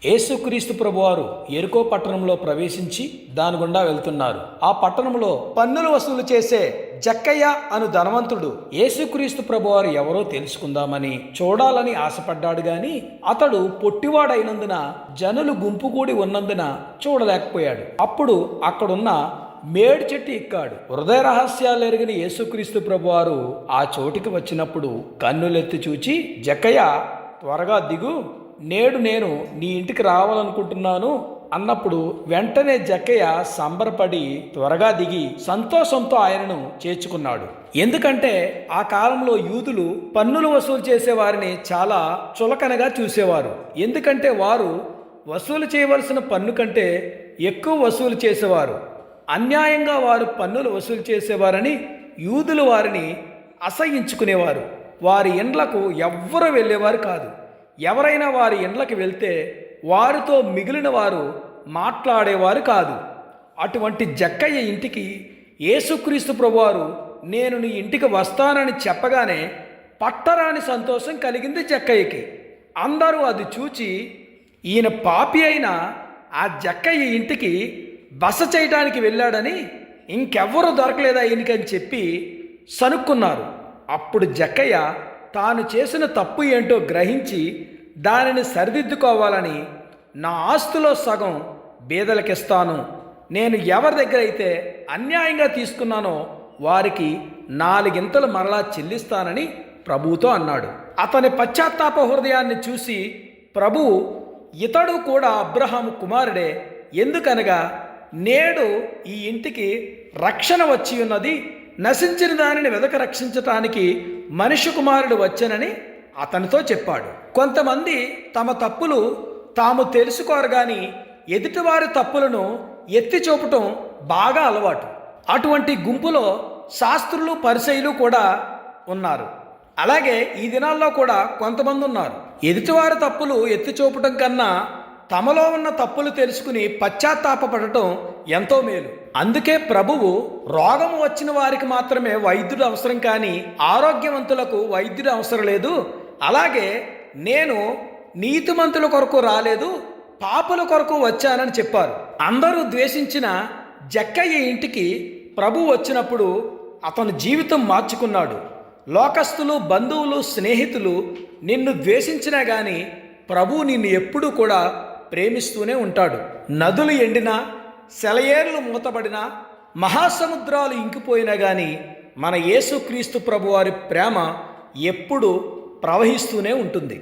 యేసుక్రీస్తు ప్రభువారు యెరికో పట్టణంలో ప్రవేశించి దాని గుండా వెళ్తున్నారు. ఆ పట్టణంలో పన్నులు వసూలు చేసే జక్కయ్య అను ధనవంతుడు యేసుక్రీస్తు ప్రభువారు ఎవరో తెలుసుకుందామని చూడాలని ఆశపడ్డాడు గాని అతడు పొట్టివాడైనందున జనులు గుంపు కూడి ఉన్నందున చూడలేకపోయాడు. అప్పుడు అక్కడున్న మేడి చెట్టు ఎక్కాడు. హృదయ రహస్యాలు ఎరిగిన యేసుక్రీస్తు ప్రభువారు ఆ చోటికి వచ్చినప్పుడు కన్నులెత్తి చూచి, జక్కయ్య త్వరగా దిగు, నేడు నేను నీ ఇంటికి రావాలనుకుంటున్నాను అన్నప్పుడు వెంటనే జక్కయ్య సంబరపడి త్వరగా దిగి సంతోషంతో ఆయనను చేర్చుకున్నాడు. ఎందుకంటే ఆ కాలంలో యూదులు పన్నులు వసూలు చేసేవారిని చాలా చులకనగా చూసేవారు. ఎందుకంటే వారు వసూలు చేయవలసిన పన్ను కంటే ఎక్కువ వసూలు చేసేవారు. అన్యాయంగా వారు పన్నులు వసూలు చేసేవారని యూదులు వారిని అసహ్యించుకునేవారు. వారి ఇండ్లకు ఎవ్వరూ వెళ్ళేవారు కాదు. ఎవరైనా వారి ఇండ్లకి వెళ్తే వారితో మిగిలిన వారు మాట్లాడేవారు కాదు. అటువంటి జక్కయ్య ఇంటికి యేసుక్రీస్తు ప్రభువారు నేను నీ ఇంటికి వస్తానని చెప్పగానే పట్టరాని సంతోషం కలిగింది జక్కయ్యకి. అందరూ అది చూచి ఈయన పాపి అయిన ఆ జక్కయ్య ఇంటికి బస చేయడానికి వెళ్ళాడని, ఇంకెవ్వరూ దొరకలేదా ఈయనకని చెప్పి సనుక్కున్నారు. అప్పుడు జక్కయ్య తాను చేసిన తప్పు ఏంటో గ్రహించి దానిని సరిదిద్దుకోవాలని, నా ఆస్తులో సగం బీదలకిస్తాను, నేను ఎవరి దగ్గర అయితే అన్యాయంగా తీసుకున్నానో వారికి 4 మరలా చెల్లిస్తానని ప్రభువుతో అన్నాడు. అతని పశ్చాత్తాప హృదయాన్ని చూసి ప్రభువు, ఇతడు కూడా అబ్రహాము కుమారుడే, ఎందుకనగా నేడు ఈ ఇంటికి రక్షణ వచ్చి ఉన్నది, నశించిన దానిని వెదక రక్షించటానికి మనిషి కుమారుడు వచ్చానని అతనితో చెప్పాడు. కొంతమంది తమ తప్పులు తాము తెలుసుకోరు కానీ ఎదుటివారి తప్పులను ఎత్తి చూపటం బాగా అలవాటు. అటువంటి గుంపులో శాస్త్రులు పరిసయ్యులు కూడా ఉన్నారు. అలాగే ఈ దినాల్లో కూడా కొంతమంది ఉన్నారు. ఎదుటివారి తప్పులు ఎత్తి చూపటం కన్నా తమలో ఉన్న తప్పులు తెలుసుకుని పశ్చాత్తాపపడటం ఎంతో మేలు. అందుకే ప్రభువు రోగము వచ్చిన వారికి మాత్రమే వైద్యుడు అవసరం కానీ ఆరోగ్యవంతులకు వైద్యుడు అవసరం లేదు, అలాగే నేను నీతిమంతుల కొరకు రాలేదు, పాపుల కొరకు వచ్చానని చెప్పారు. అందరూ ద్వేషించిన జక్కయ్య ఇంటికి ప్రభు వచ్చినప్పుడు అతని జీవితం మార్చుకున్నాడు. లోకస్తులు, బంధువులు, స్నేహితులు నిన్ను ద్వేషించినా కానీ ప్రభు నిన్ను ఎప్పుడూ కూడా ప్రేమిస్తూనే ఉంటాడు. నదులు ఎండినా, సెలయేర్లు మూతబడినా, మహాసముద్రాలు ఇంకిపోయినా కానీ మన యేసుక్రీస్తు ప్రభువారి ప్రేమ ఎప్పుడూ ప్రవహిస్తూనే ఉంటుంది.